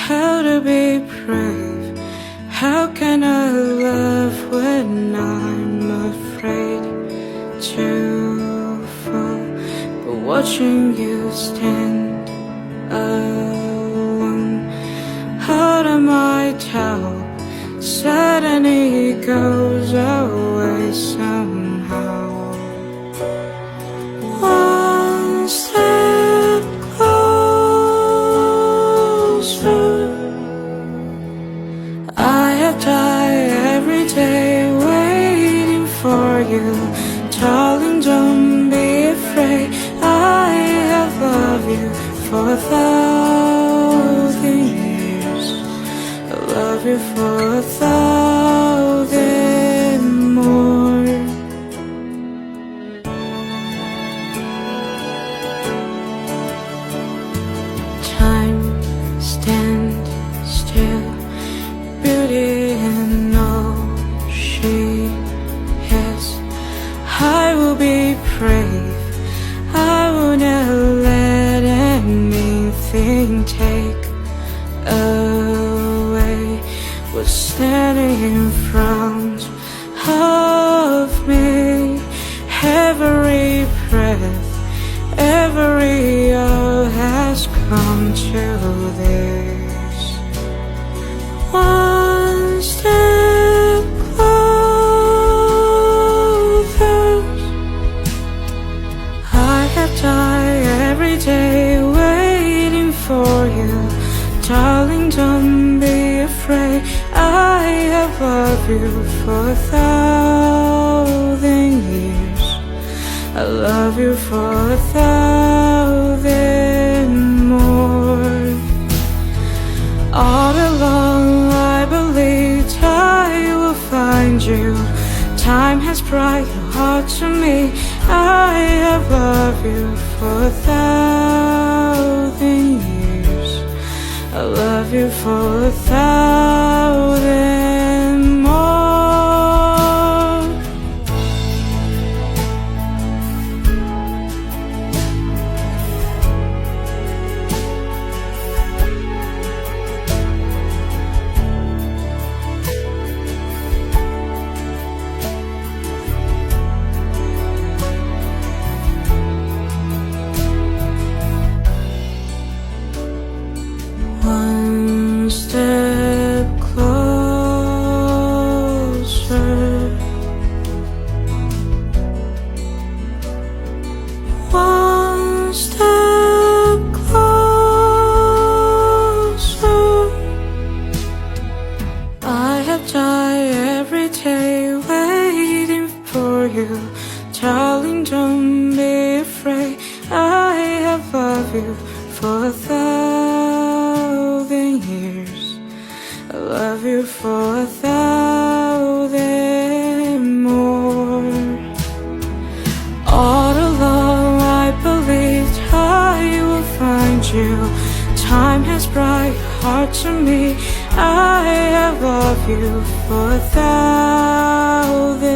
how to be brave. How can I love when I'm afraid to fall? But watching you stand alone, how do I tell? Suddenly it goes away somehow. One step closer. I have died every day waiting for you. Darling, don't be afraid. I have loved you for 1,000 years. I love you for 1,000 more. Time stand still, beauty in all she has. I will be brave. I will never let anything take away what's standing in front of me. Every breath, every hour has come to this. One step closer. I have died every day waiting for you. Darling, don't be afraid. I have loved you for 1,000 years. I love you for 1,000 more. All along I believed I will find you. Time has brought your heart to me. I have loved you for 1,000 years. I love you for 1,000 more. One step closer. One step closer. I have died every day waiting for you. Darling, don't be afraid. I have loved you for 1,000 years. I love you for 1,000 more. All along I believed I will find you. Time has brought your heart to me. I have loved you for 1,000